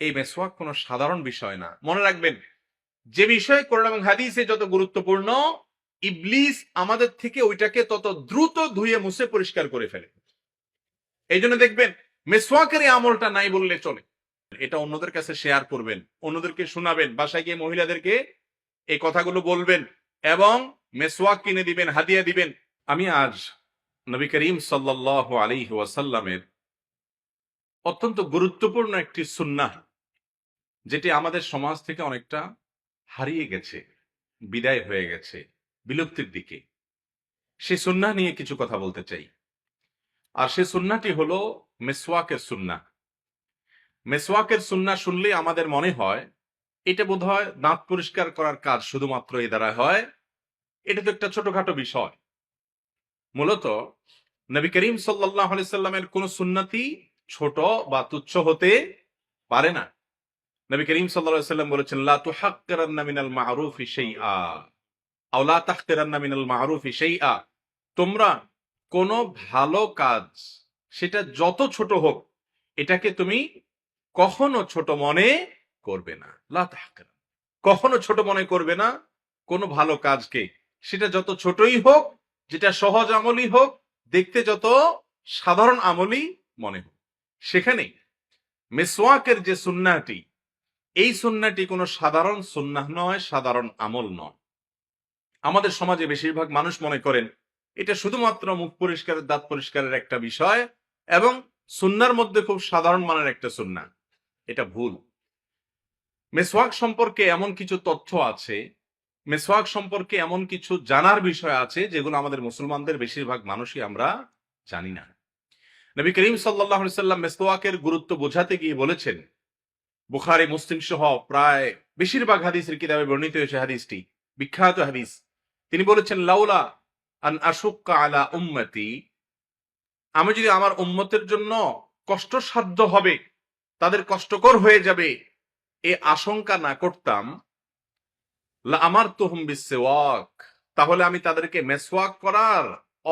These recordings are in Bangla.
এই মেসওয়াক কোনো সাধারণ বিষয় না। মনে রাখবেন, যে বিষয় কোরআন এবং হাদিসে যত গুরুত্বপূর্ণ, ইবলিস আমাদের থেকে ওইটাকে তত দ্রুত ধুয়ে মুছে পরিষ্কার করে ফেলে। এই জন্য দেখবেন মেসওয়াকের এই আমলটা নাই বললে চলে। এটা অন্যদের কাছে শেয়ার করবেন, অন্যদেরকে শোনাবেন, বাসায় গিয়ে মহিলাদেরকে এই কথাগুলো বলবেন এবং মেসওয়াক কিনে দিবেন, হাদিয়া দিবেন। আমি আজ নবী করিম সাল্লাল্লাহু আলাইহি ওয়াসাল্লামের অত্যন্ত গুরুত্বপূর্ণ একটি সুন্নাহ, যেটি আমাদের সমাজ থেকে অনেকটা হারিয়ে গেছে, বিদায় হয়ে গেছে, বিলুপ্তির দিকে, সেই সুন্নাহ নিয়ে কিছু কথা বলতে চাই। আর সেই সুন্নাহটি হলো মেসওয়াকের সুন্নাহ। মেসওয়াকের সুন্নাহ শুনলে আমাদের মনে হয় এটা বোধহয় দাঁত পরিষ্কার করার কাজ শুধুমাত্র এই দ্বারা হয়, এটা তো একটা ছোটখাটো বিষয়। মূলত নবী করিম সাল্লাল্লাহু আলাইহি সাল্লামের কোন সুন্নতি ছোট বা তুচ্ছ হতে পারে না। নবী করিম সাল্লাল্লাহু আলাইহি সাল্লাম বলেছেন, লা তুহাক্কিরান্না মিনাল মা'রুফি শাইআ আও লা তাহকিরান্না মিনাল মা'রুফি শাইআ। তোমরা কোন ভালো কাজ, সেটা যত ছোট হোক, এটাকে তুমি কখনো ছোট মনে করবে না। লা তাহকিরান, কখনো ছোট মনে করবে না কোন ভালো কাজকে, সেটা যত ছোটই হোক, যেটা সহজ আমলই হোক, দেখতে যত সাধারণ আমলই মনে হোক। সেখানে মিসওয়াকের যে সুন্নাহটি, এই সুন্নাহটি কোনো সাধারণ সুন্নাহ নয়, সাধারণ আমল নয়। আমাদের সমাজে বেশিরভাগ মানুষ মনে করেন এটা শুধুমাত্র মুখ পরিষ্কারের, দাঁত পরিষ্কারের একটা বিষয় এবং সুন্নার মধ্যে খুব সাধারণ মানের একটা সুন্নাহ। এটা ভুল। মেসওয়াক সম্পর্কে এমন কিছু তথ্য আছে, মেসওয়াক সম্পর্কে এমন কিছু জানার বিষয় আছে, যেগুলো আমাদের মুসলমানদের বেশিরভাগ মানুষই আমরা জানি না। নবী করিম সাল্লাল্লাহু আলাইহি সাল্লাম মেসওয়াকের গুরুত্ব বোঝাতে গিয়ে বলেছেন, বুখারী, মুসলিম সহ প্রায় বেশিরভাগ হাদিসের কিতাবে বর্ণিত হয়েছে হাদিসটি, বিখ্যাত হাদিস। তিনি বলেছেন, লাউলা আন আশুক্কা আলা উম্মতি, আমি যদি আমার উম্মতের জন্য কষ্টসাধ্য হবে, তাদের কষ্টকর হয়ে যাবে, এ আশঙ্কা না করতাম, লা আমারতুহুম বিসওয়াক, তাহলে আমি তাদেরকে মেসওয়াক করার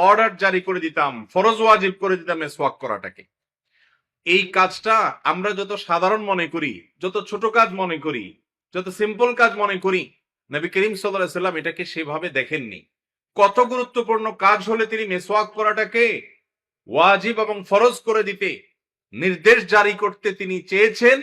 অর্ডার জারি করে দিতাম, ফরজ ওয়াজিব করে দিতাম মেসওয়াক করাটাকে। এই কাজটা আমরা যত সাধারণ মনে করি, যত ছোট কাজ মনে করি, যত সিম্পল কাজ মনে করি, নবী করিম সাল্লাল্লাহু আলাইহি সাল্লাম এটাকে সেভাবে দেখেননি। কত গুরুত্বপূর্ণ কাজ হলে তিনি মেসওয়াক করাটাকে ওয়াজিব এবং ফরজ করে দিতে, নির্দেশ জারি করতে তিনি চেয়েছেন,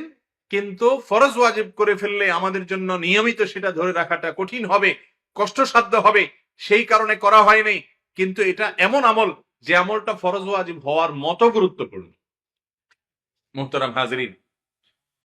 কিন্তু ফরজ ওয়াজিব করে ফেললে আমাদের জন্য নিয়মিত সেটা ধরে রাখাটা কঠিন হবে, কষ্টসাধ্য হবে, সেই কারণে করা হয়নি। কিন্তু এটা এমন আমল, যে আমলটা ফরজ ওয়াজিব হওয়ার মতো গুরুত্বপূর্ণ। মুহতারাম হাজরিন,